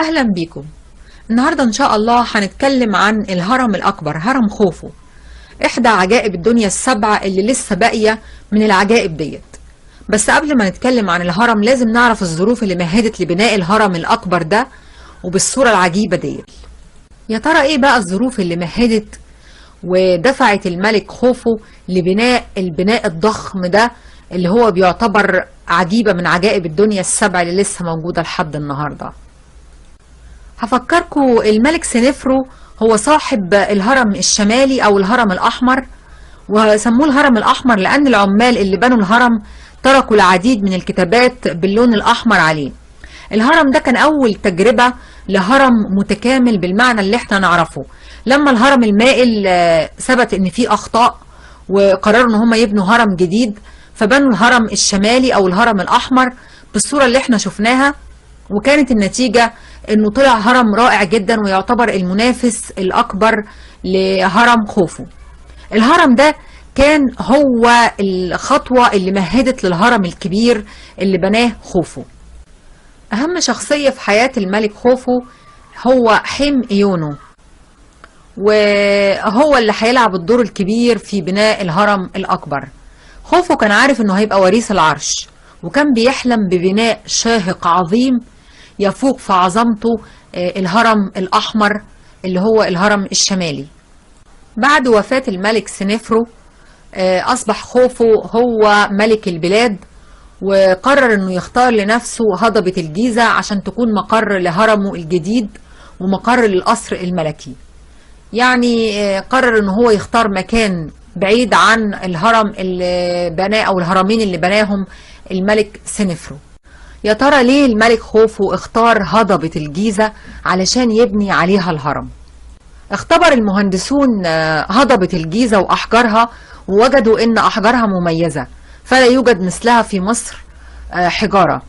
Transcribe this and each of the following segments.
أهلا بيكم. النهاردة إن شاء الله هنتكلم عن الهرم الأكبر، هرم خوفو، إحدى عجائب الدنيا السبعة اللي لسه باقية من العجائب ديت. بس قبل ما نتكلم عن الهرم لازم نعرف الظروف اللي مهدت لبناء الهرم الأكبر ده وبالصورة العجيبة ديت. يا ترى إيه بقى الظروف اللي مهدت ودفعت الملك خوفو لبناء البناء الضخم ده اللي هو بيعتبر عجيبة من عجائب الدنيا السبع اللي لسه موجودة لحد النهاردة؟ هفكركم، الملك سنفرو هو صاحب الهرم الشمالي أو الهرم الأحمر، وسموه الهرم الأحمر لأن العمال اللي بنوا الهرم تركوا العديد من الكتابات باللون الأحمر عليه. الهرم ده كان أول تجربة لهرم متكامل بالمعنى اللي احنا نعرفه. لما الهرم المائل ثبت ان فيه أخطاء وقرروا ان هم يبنوا هرم جديد، فبنوا الهرم الشمالي أو الهرم الأحمر بالصورة اللي احنا شفناها، وكانت النتيجة انه طلع هرم رائع جدا ويعتبر المنافس الأكبر لهرم خوفو. الهرم ده كان هو الخطوة اللي مهدت للهرم الكبير اللي بناه خوفو. أهم شخصية في حياة الملك خوفو هو حم إيونو، وهو اللي هيلعب الدور الكبير في بناء الهرم الأكبر. خوفو كان عارف انه هيبقى وريث العرش، وكان بيحلم ببناء شاهق عظيم يفوق في عظمته الهرم الأحمر اللي هو الهرم الشمالي. بعد وفاة الملك سنفرو أصبح خوفو هو ملك البلاد، وقرر انه يختار لنفسه هضبة الجيزة عشان تكون مقر لهرمه الجديد ومقر للقصر الملكي. يعني قرر انه هو يختار مكان بعيد عن الهرم اللي بناه او الهرمين اللي بناهم الملك سنفرو. يا ترى ليه الملك خوفو اختار هضبة الجيزة علشان يبني عليها الهرم؟ اختبر المهندسون هضبة الجيزة وأحجارها، ووجدوا ان أحجارها مميزة، فلا يوجد مثلها في مصر حجارة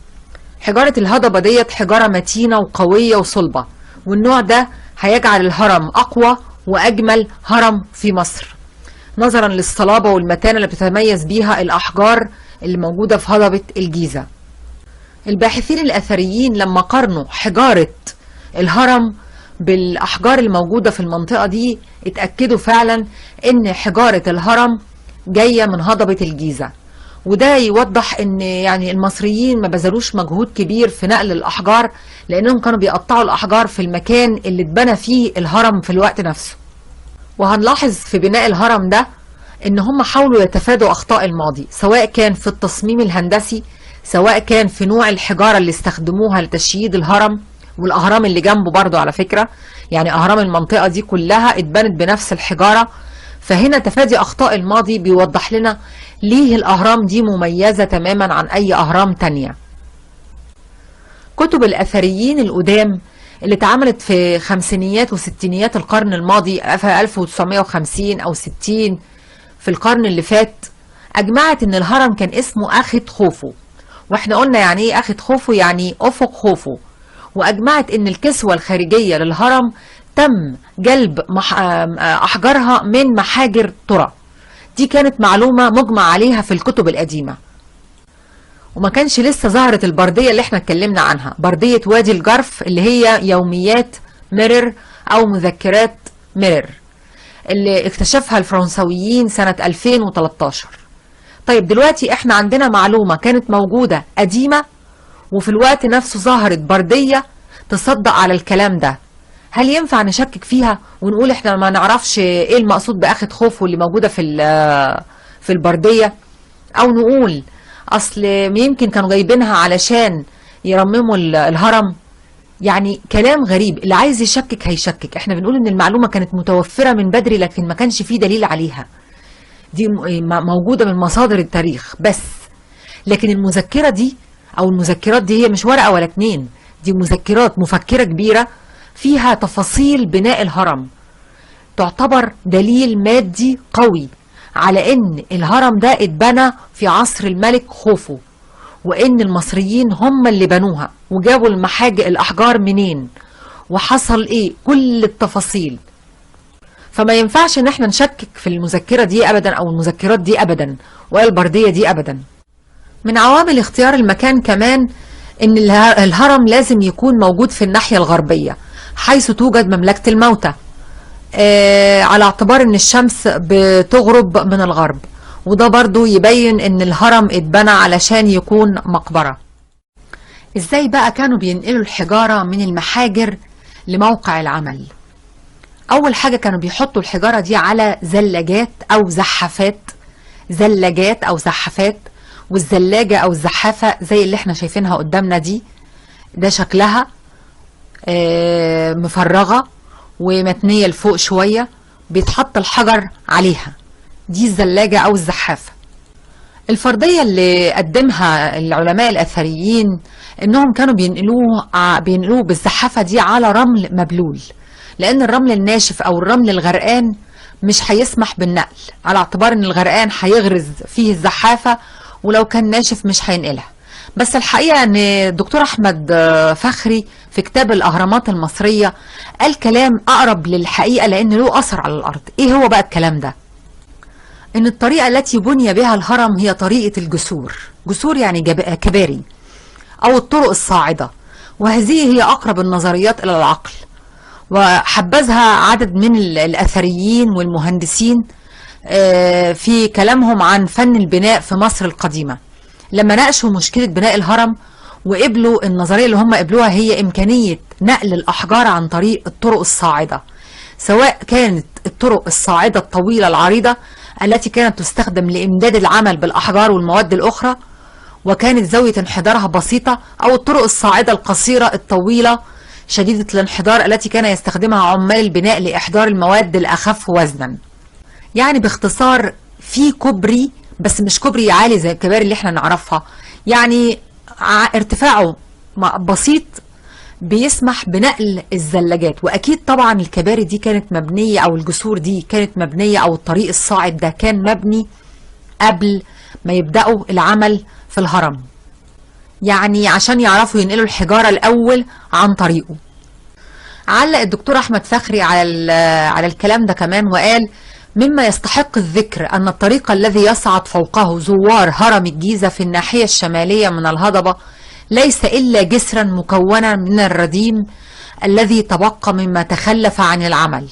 الهضبة ديت حجارة متينة وقوية وصلبة، والنوع ده هيجعل الهرم أقوى وأجمل هرم في مصر نظرا للصلابة والمتانة اللي بتتميز بيها الأحجار اللي موجودة في هضبة الجيزة. الباحثين الأثريين لما قارنوا حجارة الهرم بالأحجار الموجودة في المنطقة دي اتأكدوا فعلا ان حجارة الهرم جاية من هضبة الجيزة، وده يوضح ان يعني المصريين ما بذلوش مجهود كبير في نقل الأحجار، لأنهم كانوا بيقطعوا الأحجار في المكان اللي اتبنى فيه الهرم في الوقت نفسه. وهنلاحظ في بناء الهرم ده ان هم حاولوا يتفادوا أخطاء الماضي، سواء كان في التصميم الهندسي، سواء كان في نوع الحجارة اللي استخدموها لتشييد الهرم، والأهرام اللي جنبه برضو على فكرة، يعني أهرام المنطقة دي كلها اتبنت بنفس الحجارة. فهنا تفادي أخطاء الماضي بيوضح لنا ليه الأهرام دي مميزة تماما عن أي أهرام تانية. كتب الأثريين القدام اللي اتعملت في خمسينيات وستينيات القرن الماضي، في 1950 أو 60 في القرن اللي فات، أجمعت إن الهرم كان اسمه أخت خوفو. واحنا قلنا يعني ايه أخت خوفو؟ يعني أفق خوفو. وأجمعت إن الكسوة الخارجية للهرم تم جلب أحجارها من محاجر ترى. دي كانت معلومة مجمع عليها في الكتب القديمة، وما كانش لسه ظهرت البردية اللي احنا اتكلمنا عنها، بردية وادي الجرف اللي هي يوميات ميرر أو مذكرات ميرر اللي اكتشفها الفرنسويين سنة 2013. طيب دلوقتي احنا عندنا معلومة كانت موجودة قديمة، وفي الوقت نفسه ظهرت بردية تصدق على الكلام ده. هل ينفع نشكك فيها ونقول احنا ما نعرفش ايه المقصود بأخت خوفو اللي موجودة في البردية، او نقول اصل يمكن كانوا جايبينها علشان يرمموا الهرم؟ يعني كلام غريب. اللي عايز يشكك هيشكك. احنا بنقول ان المعلومة كانت متوفرة من بدري لكن ما كانش فيه دليل عليها، دي موجودة من مصادر التاريخ بس. لكن المذكرة دي او المذكرات دي هي مش ورقة ولا اتنين، دي مذكرات مفكرة كبيرة فيها تفاصيل بناء الهرم، تعتبر دليل مادي قوي على ان الهرم ده اتبنى في عصر الملك خوفو، وان المصريين هم اللي بنوها وجابوا الأحجار منين وحصل ايه، كل التفاصيل. فما ينفعش ان احنا نشكك في المذكرة دي ابدا او المذكرات دي ابدا ولا البردية دي ابدا. من عوامل اختيار المكان كمان ان الهرم لازم يكون موجود في الناحية الغربية حيث توجد مملكة الموتى، على اعتبار ان الشمس بتغرب من الغرب، وده برضو يبين ان الهرم اتبنى علشان يكون مقبرة. ازاي بقى كانوا بينقلوا الحجارة من المحاجر لموقع العمل؟ اول حاجة كانوا بيحطوا الحجارة دي على زلاجات او زحافات، زلاجات او زحافات، والزلاجة او الزحافة زي اللي احنا شايفينها قدامنا دي، ده شكلها مفرغة ومتنية لفوق شوية، بيتحط الحجر عليها، دي الزلاجة او الزحافة. الفرضية اللي قدمها العلماء الأثريين انهم كانوا بينقلوه بالزحافة دي على رمل مبلول، لان الرمل الناشف او الرمل الغرقان مش هيسمح بالنقل، على اعتبار ان الغرقان هيغرز فيه الزحافة، ولو كان ناشف مش هينقلها. بس الحقيقة ان الدكتور احمد فخري في كتاب الاهرامات المصرية قال كلام اقرب للحقيقة لان له اثر على الارض. ايه هو بقى الكلام ده؟ ان الطريقة التي بني بها الهرم هي طريقة الجسور، جسور يعني كباري او الطرق الصاعدة، وهذه هي اقرب النظريات الى العقل. وحبذها عدد من الاثريين والمهندسين في كلامهم عن فن البناء في مصر القديمة، لما ناقشوا مشكلة بناء الهرم وقبلوا النظرية اللي هم قبلوها هي إمكانية نقل الأحجار عن طريق الطرق الصاعدة، سواء كانت الطرق الصاعدة الطويلة العريضة التي كانت تستخدم لإمداد العمل بالأحجار والمواد الأخرى وكانت زاوية انحدارها بسيطة، أو الطرق الصاعدة القصيرة الطويلة شديدة الانحدار التي كان يستخدمها عمال البناء لإحضار المواد الأخف وزنا. يعني باختصار في كوبري، بس مش كوبري عالي زي الكباري اللي احنا نعرفها، يعني ارتفاعه بسيط بيسمح بنقل الزلاجات. واكيد طبعا الكباري دي كانت مبنية او الجسور دي كانت مبنية او الطريق الصاعد ده كان مبني قبل ما يبدأوا العمل في الهرم، يعني عشان يعرفوا ينقلوا الحجارة الاول عن طريقه. علق الدكتور احمد فخري على الكلام ده كمان وقال: مما يستحق الذكر أن الطريق الذي يصعد فوقه زوار هرم الجيزة في الناحية الشمالية من الهضبة ليس إلا جسرا مكونا من الرديم الذي تبقى مما تخلف عن العمل.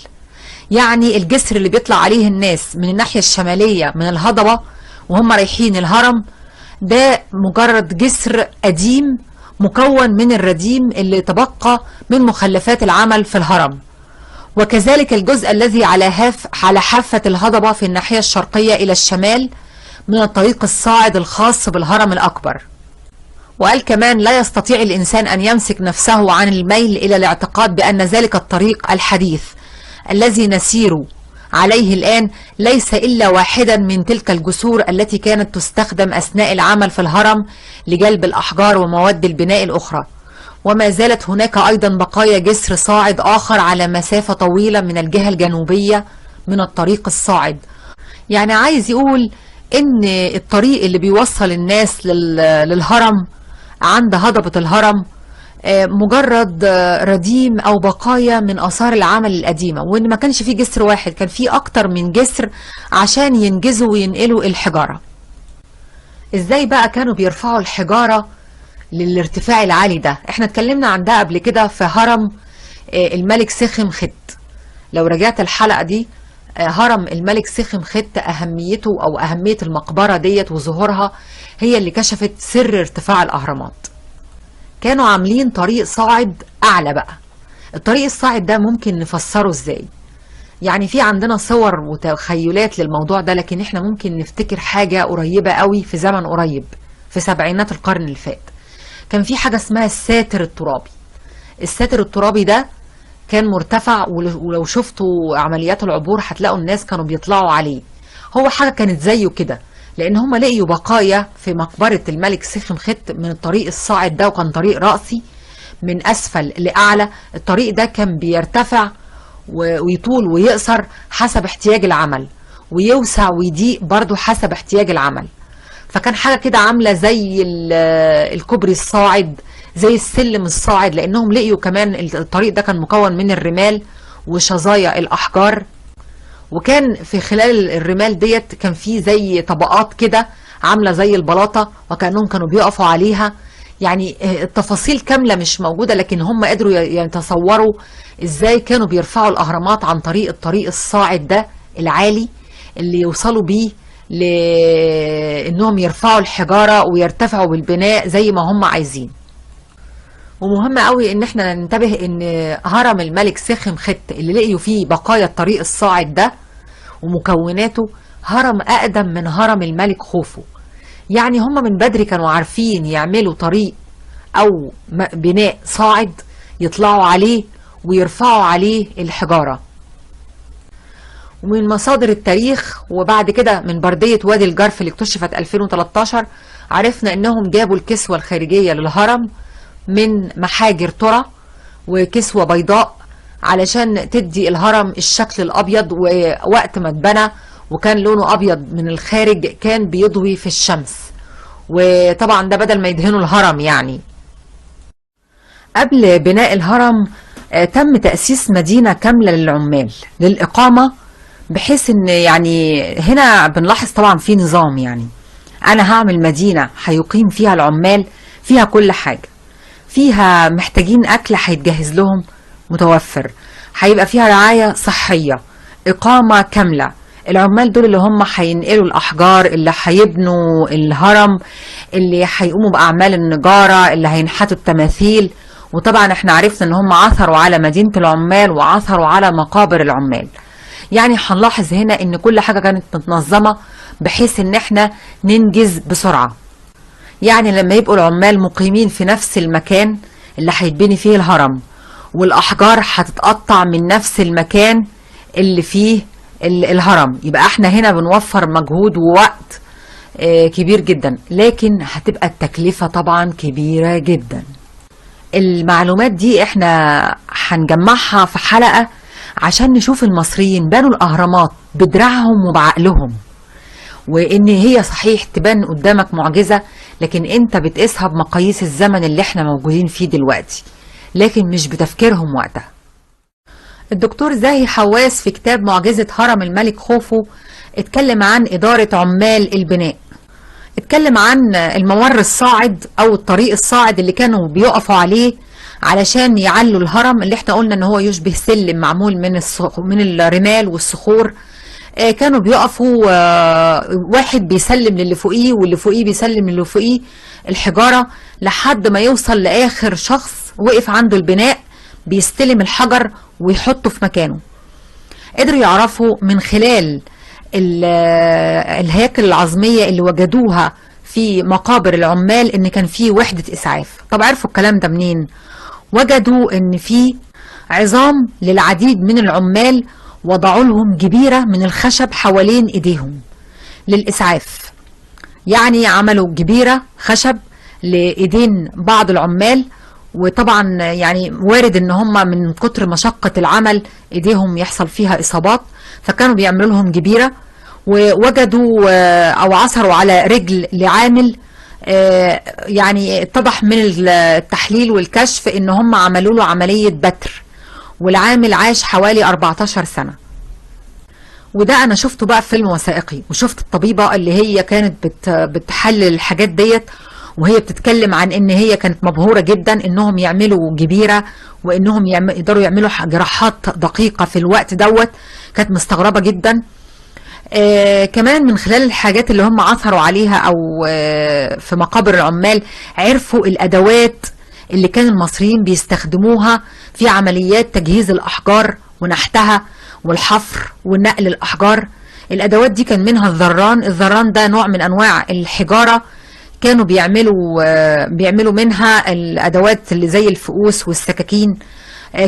يعني الجسر اللي بيطلع عليه الناس من الناحية الشمالية من الهضبة وهم رايحين الهرم ده مجرد جسر قديم مكون من الرديم اللي تبقى من مخلفات العمل في الهرم. وكذلك الجزء الذي على حافة الهضبة في الناحية الشرقية إلى الشمال من الطريق الصاعد الخاص بالهرم الأكبر. وقال كمان: لا يستطيع الإنسان أن يمسك نفسه عن الميل إلى الاعتقاد بأن ذلك الطريق الحديث الذي نسير عليه الآن ليس إلا واحدا من تلك الجسور التي كانت تستخدم أثناء العمل في الهرم لجلب الأحجار ومواد البناء الأخرى. وما زالت هناك أيضا بقايا جسر صاعد آخر على مسافة طويلة من الجهة الجنوبية من الطريق الصاعد. يعني عايز يقول إن الطريق اللي بيوصل الناس للهرم عند هضبة الهرم مجرد رديم أو بقايا من آثار العمل القديمة، وإن ما كانش فيه جسر واحد، كان فيه أكتر من جسر عشان ينجزوا وينقلوا الحجارة. إزاي بقى كانوا بيرفعوا الحجارة للارتفاع العالي ده؟ احنا اتكلمنا عن ده قبل كده في هرم الملك سخم خت. لو رجعت الحلقة دي، هرم الملك سخم خت أهميته أو أهمية المقبرة ديت وظهورها هي اللي كشفت سر ارتفاع الأهرامات. كانوا عاملين طريق صاعد أعلى بقى. الطريق الصاعد ده ممكن نفسره ازاي؟ يعني في عندنا صور وتخيلات للموضوع ده، لكن احنا ممكن نفتكر حاجة قريبة قوي في زمن قريب في سبعينات القرن اللي فات. كان في حاجة اسمها الساتر الترابي. الساتر الترابي ده كان مرتفع، ولو شفتوا عمليات العبور هتلاقوا الناس كانوا بيطلعوا عليه. هو حاجة كانت زيه كده، لان هم لقيوا بقايا في مقبرة الملك سخم خت من الطريق الصاعد ده، وكان طريق رأسي من اسفل لاعلى. الطريق ده كان بيرتفع ويطول ويقصر حسب احتياج العمل، ويوسع ويضيق برضو حسب احتياج العمل. فكان حاجة كده عاملة زي الكوبري الصاعد، زي السلم الصاعد، لانهم لقيوا كمان الطريق ده كان مكون من الرمال وشظايا الاحجار، وكان في خلال الرمال ديت كان في زي طبقات كده عاملة زي البلاطة، وكأنهم كانوا بيقفوا عليها. يعني التفاصيل كاملة مش موجودة، لكن هم قدروا يتصوروا ازاي كانوا بيرفعوا الأهرامات عن طريق الطريق الصاعد ده العالي اللي يوصلوا بيه لانهم يرفعوا الحجارة ويرتفعوا بالبناء زي ما هم عايزين. ومهم قوي ان احنا ننتبه ان هرم الملك سخم خت اللي لقيوا فيه بقايا الطريق الصاعد ده ومكوناته هرم اقدم من هرم الملك خوفو. يعني هم من بدري كانوا عارفين يعملوا طريق او بناء صاعد يطلعوا عليه ويرفعوا عليه الحجارة. ومن مصادر التاريخ وبعد كده من بردية وادي الجرف اللي اكتشفت 2013 عرفنا انهم جابوا الكسوة الخارجية للهرم من محاجر ترى وكسوة بيضاء علشان تدي الهرم الشكل الابيض. ووقت ما اتبنى وكان لونه ابيض من الخارج كان بيضوي في الشمس، وطبعا ده بدل ما يدهنوا الهرم. يعني قبل بناء الهرم تم تأسيس مدينة كاملة للعمال للإقامة، بحيث ان يعني هنا بنلاحظ طبعا في نظام. يعني انا هعمل مدينة هيقيم فيها العمال، فيها كل حاجة، فيها محتاجين اكل هيتجهز لهم متوفر، هيبقى فيها رعاية صحية، اقامة كاملة. العمال دول اللي هم هينقلوا الاحجار، اللي هيبنوا الهرم، اللي هيقوموا باعمال النجارة، اللي هينحتوا التماثيل. وطبعا احنا عرفنا ان هم عثروا على مدينة العمال وعثروا على مقابر العمال. يعني هنلاحظ هنا ان كل حاجة كانت متنظمة بحيث ان احنا ننجز بسرعة. يعني لما يبقوا العمال مقيمين في نفس المكان اللي هيتبني فيه الهرم، والاحجار هتتقطع من نفس المكان اللي فيه الهرم، يبقى احنا هنا بنوفر مجهود ووقت كبير جدا، لكن هتبقى التكلفة طبعا كبيرة جدا. المعلومات دي احنا هنجمعها في حلقة عشان نشوف المصريين بنوا الأهرامات بدراعهم وبعقلهم، وإن هي صحيح تبان قدامك معجزة، لكن أنت بتقيسها بمقاييس الزمن اللي احنا موجودين فيه دلوقتي، لكن مش بتفكيرهم وقتها. الدكتور زاهي حواس في كتاب معجزة هرم الملك خوفو اتكلم عن إدارة عمال البناء. اتكلم عن الممر الصاعد أو الطريق الصاعد اللي كانوا بيقفوا عليه علشان يعلوا الهرم، اللي احنا قلنا ان هو يشبه سلم معمول من الرمال والصخور. كانوا بيقفوا واحد بيسلم للي فوقيه واللي فوقيه بيسلم للي فوقيه الحجارة لحد ما يوصل لآخر شخص وقف عنده البناء بيستلم الحجر ويحطه في مكانه. قدروا يعرفوا من خلال الهياكل العظمية اللي وجدوها في مقابر العمال ان كان في وحدة اسعاف. طب عرفوا الكلام ده منين؟ وجدوا ان في عظام للعديد من العمال وضعوا لهم جبيرة من الخشب حوالين ايديهم للاسعاف. يعني عملوا جبيرة خشب لايدين بعض العمال، وطبعا يعني وارد ان هم من كتر مشقة العمل ايديهم يحصل فيها اصابات، فكانوا بيعملوا لهم جبيرة. ووجدوا او عثروا على رجل لعامل، يعني اتضح من التحليل والكشف ان هم عملوا له عملية بتر، والعامل عاش حوالي 14 سنة. وده انا شفته بقى في فيلم وثائقي، وشفت الطبيبة اللي هي كانت بتحلل الحاجات ديت، وهي بتتكلم عن ان هي كانت مبهورة جدا انهم يعملوا جبيرة وانهم يقدروا يعملوا جراحات دقيقة في الوقت دوت. كانت مستغربة جدا. كمان من خلال الحاجات اللي هم عثروا عليها او في مقابر العمال عرفوا الادوات اللي كان المصريين بيستخدموها في عمليات تجهيز الاحجار ونحتها والحفر ونقل الاحجار. الادوات دي كان منها الذران ده نوع من انواع الحجارة، كانوا بيعملوا منها الادوات اللي زي الفؤوس والسكاكين.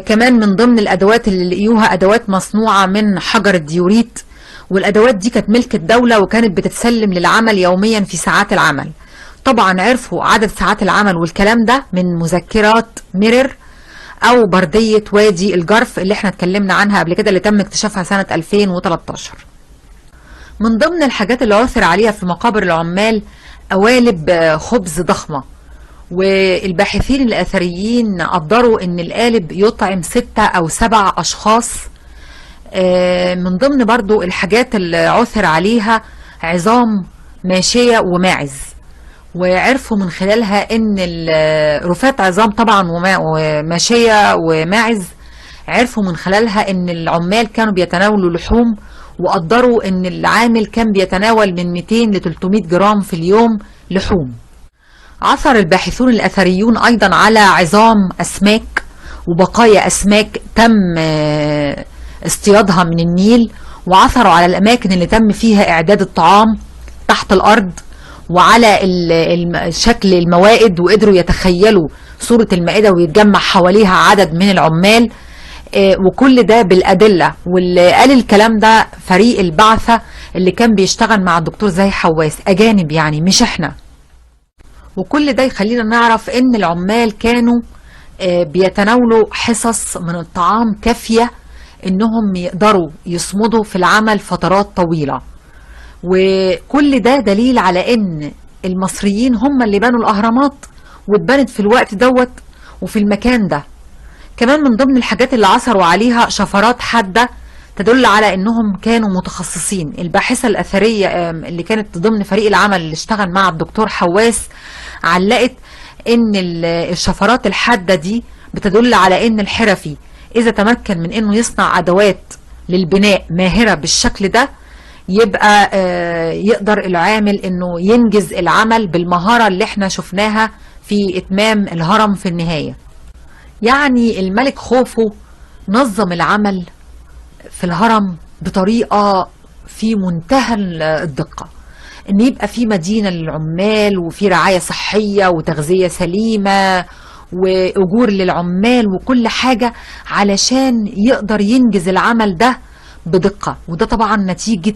كمان من ضمن الادوات اللي لقيوها ادوات مصنوعة من حجر الديوريت، والادوات دي كانت ملك الدولة وكانت بتتسلم للعمل يوميا في ساعات العمل. طبعا عرفوا عدد ساعات العمل والكلام ده من مذكرات ميرر او بردية وادي الجرف اللي احنا اتكلمنا عنها قبل كده، اللي تم اكتشافها سنة 2013. من ضمن الحاجات اللي عثر عليها في مقابر العمال قوالب خبز ضخمة، والباحثين الأثريين قدروا ان القالب يطعم 6 أو 7 أشخاص. من ضمن برضو الحاجات اللي عثر عليها عظام ماشية وماعز، وعرفوا من خلالها ان رفات عظام طبعا وماشية وماعز، عرفوا من خلالها ان العمال كانوا بيتناولوا لحوم، وقدروا ان العامل كان بيتناول من 200 ل 300 جرام في اليوم لحوم. عثر الباحثون الأثريون أيضا على عظام أسماك وبقايا أسماك تم اصطيادها من النيل، وعثروا على الأماكن اللي تم فيها إعداد الطعام تحت الأرض، وعلى شكل الموائد، وقدروا يتخيلوا صورة المائدة ويتجمع حواليها عدد من العمال. وكل ده بالأدلة. واللي قال الكلام ده فريق البعثة اللي كان بيشتغل مع الدكتور زاهي حواس، أجانب يعني مش احنا. وكل ده يخلينا نعرف ان العمال كانوا بيتناولوا حصص من الطعام كافية انهم يقدروا يصمدوا في العمل فترات طويلة. وكل ده دليل على ان المصريين هم اللي بنوا الاهرامات، واتبنت في الوقت دوت وفي المكان ده. كمان من ضمن الحاجات اللي عثروا عليها شفرات حادة تدل على انهم كانوا متخصصين. الباحثة الاثرية اللي كانت ضمن فريق العمل اللي اشتغل مع الدكتور حواس علقت ان الشفرات الحادة دي بتدل على ان الحرفي اذا تمكن من انه يصنع ادوات للبناء ماهرة بالشكل ده، يبقى يقدر العامل انه ينجز العمل بالمهارة اللي احنا شفناها في اتمام الهرم في النهاية. يعني الملك خوفو نظم العمل في الهرم بطريقة في منتهى الدقة، ان يبقى في مدينة للعمال، وفي رعاية صحية وتغذية سليمة واجور للعمال وكل حاجة علشان يقدر ينجز العمل ده بدقة. وده طبعا نتيجة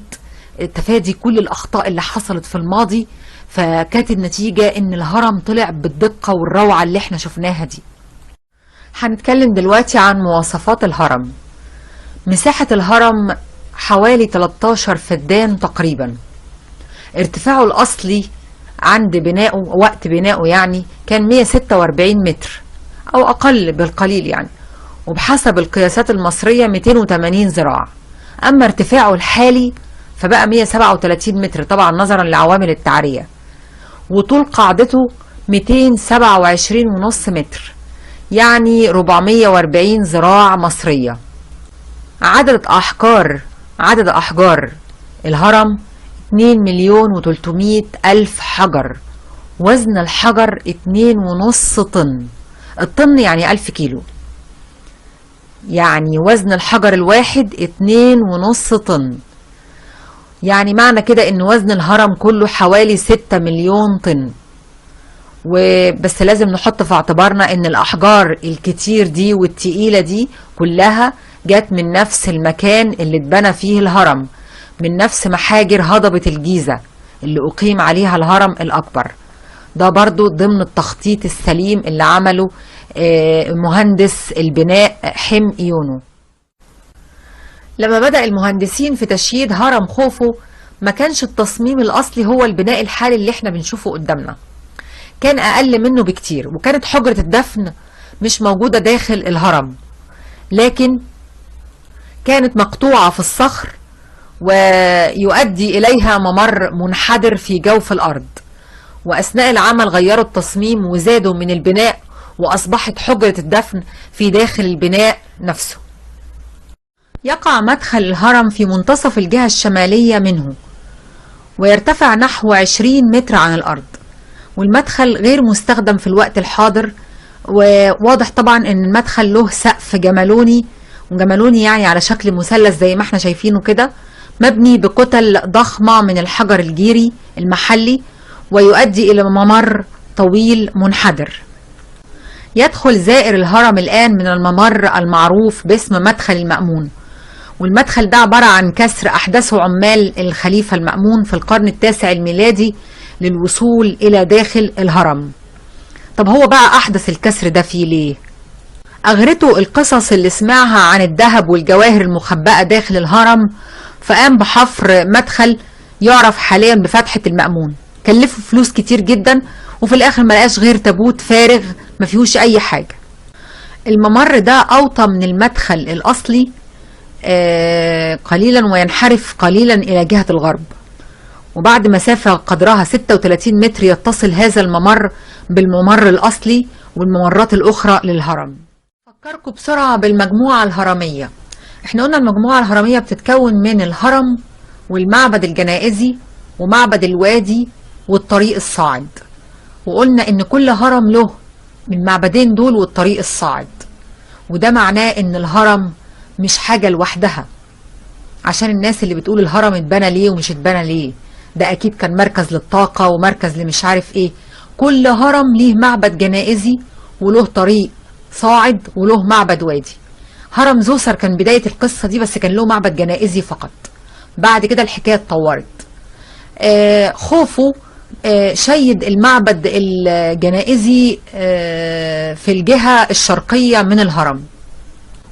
تفادي كل الاخطاء اللي حصلت في الماضي، فكانت النتيجة ان الهرم طلع بالدقة والروعة اللي احنا شفناها دي. هنتكلم دلوقتي عن مواصفات الهرم. مساحة الهرم حوالي 13 فدان تقريبا. ارتفاعه الأصلي عند بنائه وقت بنائه يعني كان 146 متر أو أقل بالقليل يعني، وبحسب القياسات المصرية 280 ذراع. أما ارتفاعه الحالي فبقى 137 متر طبعا نظرا لعوامل التعرية. وطول قاعدته 227.5 متر، يعني 440 ذراع مصرية. عدد أحجار الهرم 2,300,000 حجر. وزن الحجر 2.5 طن. الطن يعني 1000 كيلو، يعني وزن الحجر الواحد 2.5 طن. يعني معنى كده ان وزن الهرم كله حوالي 6 مليون طن. وبس لازم نحط في اعتبارنا ان الاحجار الكتير دي والتقيلة دي كلها جات من نفس المكان اللي اتبنى فيه الهرم، من نفس محاجر هضبة الجيزة اللي اقيم عليها الهرم الاكبر. ده برضو ضمن التخطيط السليم اللي عمله مهندس البناء حم ايونو. لما بدأ المهندسين في تشييد هرم خوفو ما كانش التصميم الاصلي هو البناء الحالي اللي احنا بنشوفه قدامنا، كان اقل منه بكتير. وكانت حجرة الدفن مش موجودة داخل الهرم، لكن كانت مقطوعة في الصخر ويؤدي اليها ممر منحدر في جوف الارض. واثناء العمل غيروا التصميم وزادوا من البناء، واصبحت حجرة الدفن في داخل البناء نفسه. يقع مدخل الهرم في منتصف الجهة الشمالية منه، ويرتفع نحو 20 متر عن الارض. والمدخل غير مستخدم في الوقت الحاضر، وواضح طبعا ان المدخل له سقف جمالوني، وجمالوني يعني على شكل مثلث زي ما احنا شايفينه كده، مبني بكتل ضخمة من الحجر الجيري المحلي، ويؤدي الى ممر طويل منحدر. يدخل زائر الهرم الآن من الممر المعروف باسم مدخل المأمون. والمدخل ده عبارة عن كسر أحدثه عمال الخليفة المأمون في القرن التاسع الميلادي للوصول إلى داخل الهرم. طب هو بقى أحدث الكسر ده فيه ليه؟ أغرته القصص اللي سمعها عن الذهب والجواهر المخبأة داخل الهرم، فقام بحفر مدخل يعرف حاليا بفتحة المأمون. كلفه فلوس كتير جدا، وفي الآخر ملقاش غير تابوت فارغ ما فيهوش أي حاجة. الممر ده أوطى من المدخل الأصلي قليلا، وينحرف قليلا إلى جهة الغرب. وبعد مسافة قدرها 36 متر يتصل هذا الممر بالممر الأصلي والممرات الأخرى للهرم. أفكركم بسرعة بالمجموعة الهرمية. احنا قلنا المجموعة الهرمية بتتكون من الهرم والمعبد الجنائزي ومعبد الوادي والطريق الصاعد، وقلنا ان كل هرم له من المعبدين دول والطريق الصاعد، وده معناه ان الهرم مش حاجة لوحدها. عشان الناس اللي بتقول الهرم اتبنى ليه ومش اتبنى ليه، ده اكيد كان مركز للطاقة ومركز لمش عارف ايه. كل هرم ليه معبد جنائزي وله طريق صاعد وله معبد وادي. هرم زوسر كان بداية القصة دي، بس كان له معبد جنائزي فقط. بعد كده الحكاية اتطورت. خوفو شيد المعبد الجنائزي في الجهة الشرقية من الهرم،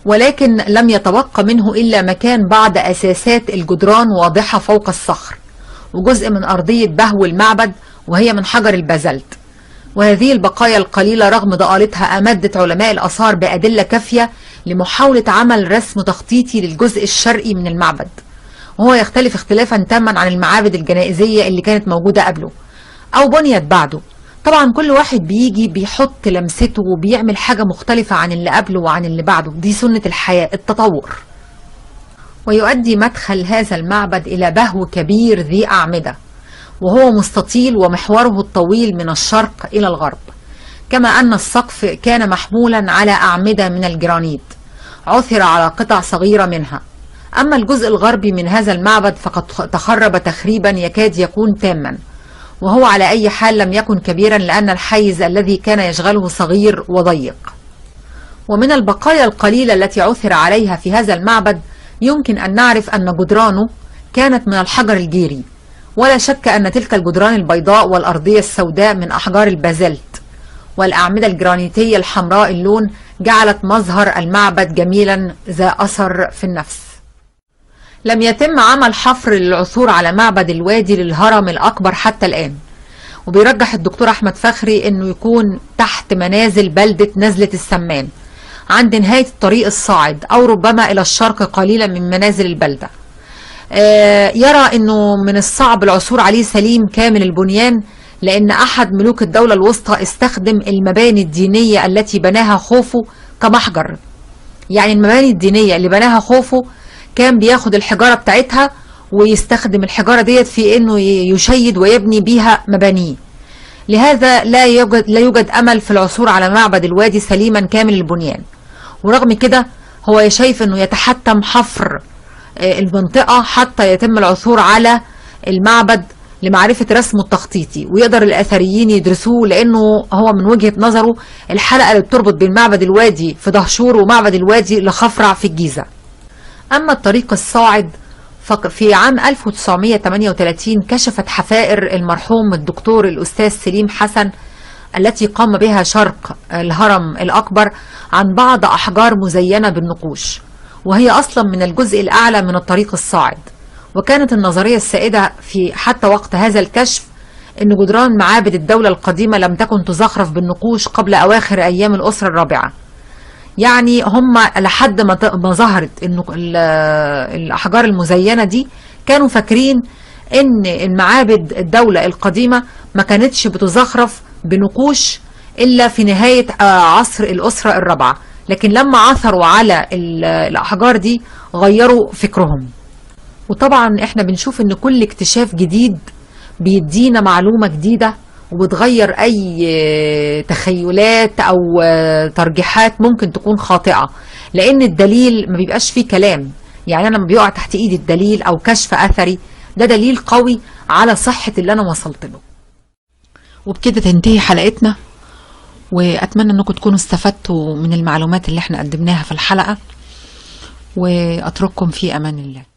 ولكن لم يتبقى منه إلا مكان بعض أساسات الجدران واضحة فوق الصخر، وجزء من أرضية بهو المعبد وهي من حجر البازلت. وهذه البقايا القليلة رغم ضآلتها أمدت علماء الآثار بأدلة كافية لمحاولة عمل رسم تخطيطي للجزء الشرقي من المعبد، وهو يختلف اختلافا تاما عن المعابد الجنائزية اللي كانت موجودة قبله أو بنيت بعده. طبعا كل واحد بيجي بيحط لمسته وبيعمل حاجة مختلفة عن اللي قبله وعن اللي بعده، دي سنة الحياة، التطور. ويؤدي مدخل هذا المعبد إلى بهو كبير ذي أعمدة، وهو مستطيل ومحوره الطويل من الشرق إلى الغرب، كما أن السقف كان محمولا على أعمدة من الجرانيت عثر على قطع صغيرة منها. أما الجزء الغربي من هذا المعبد فقد تخرب تخريبا يكاد يكون تاما، وهو على أي حال لم يكن كبيرا لأن الحيز الذي كان يشغله صغير وضيق. ومن البقايا القليلة التي عثر عليها في هذا المعبد يمكن أن نعرف أن جدرانه كانت من الحجر الجيري، ولا شك أن تلك الجدران البيضاء والأرضية السوداء من أحجار البازلت، والأعمدة الجرانيتية الحمراء اللون جعلت مظهر المعبد جميلا ذا أثر في النفس. لم يتم عمل حفر للعثور على معبد الوادي للهرم الأكبر حتى الآن، وبيرجح الدكتور أحمد فخري أنه يكون تحت منازل بلدة نزلة السمان عند نهاية الطريق الصاعد، أو ربما إلى الشرق قليلا من منازل البلدة. يرى أنه من الصعب العثور عليه سليم كامل البنيان، لأن أحد ملوك الدولة الوسطى استخدم المباني الدينية التي بناها خوفو كمحجر. يعني المباني الدينية اللي بناها خوفو كان بياخد الحجارة بتاعتها ويستخدم الحجارة ديت في انه يشيد ويبني بيها مبانيه. لهذا لا يوجد امل في العثور على معبد الوادي سليما كامل البنيان. ورغم كده هو شايف انه يتحتم حفر المنطقة حتى يتم العثور على المعبد لمعرفة رسمه التخطيطي ويقدر الأثريين يدرسوه، لأنه هو من وجهة نظره الحلقة اللي بتربط بين معبد الوادي في دهشور ومعبد الوادي لخفرع في الجيزة. أما الطريق الصاعد ففي عام 1938 كشفت حفائر المرحوم الدكتور الأستاذ سليم حسن التي قام بها شرق الهرم الأكبر عن بعض أحجار مزينة بالنقوش، وهي أصلا من الجزء الأعلى من الطريق الصاعد. وكانت النظرية السائدة في حتى وقت هذا الكشف أن جدران معابد الدولة القديمة لم تكن تزخرف بالنقوش قبل أواخر أيام الأسرة الرابعة. يعني هم لحد ما ظهرت انه الاحجار المزينه دي كانوا فاكرين ان المعابد الدوله القديمه ما كانتش بتزخرف بنقوش الا في نهايه عصر الاسره الرابعه، لكن لما عثروا على الاحجار دي غيروا فكرهم. وطبعا احنا بنشوف ان كل اكتشاف جديد بيدينا معلومه جديده وبتغير اي تخيلات او ترجيحات ممكن تكون خاطئة، لان الدليل ما بيبقاش فيه كلام. يعني انا لما بيقع تحت ايدي الدليل او كشف اثري ده دليل قوي على صحة اللي انا وصلت له. وبكده تنتهي حلقتنا، واتمنى انكم تكونوا استفدتوا من المعلومات اللي احنا قدمناها في الحلقة، واترككم في امان الله.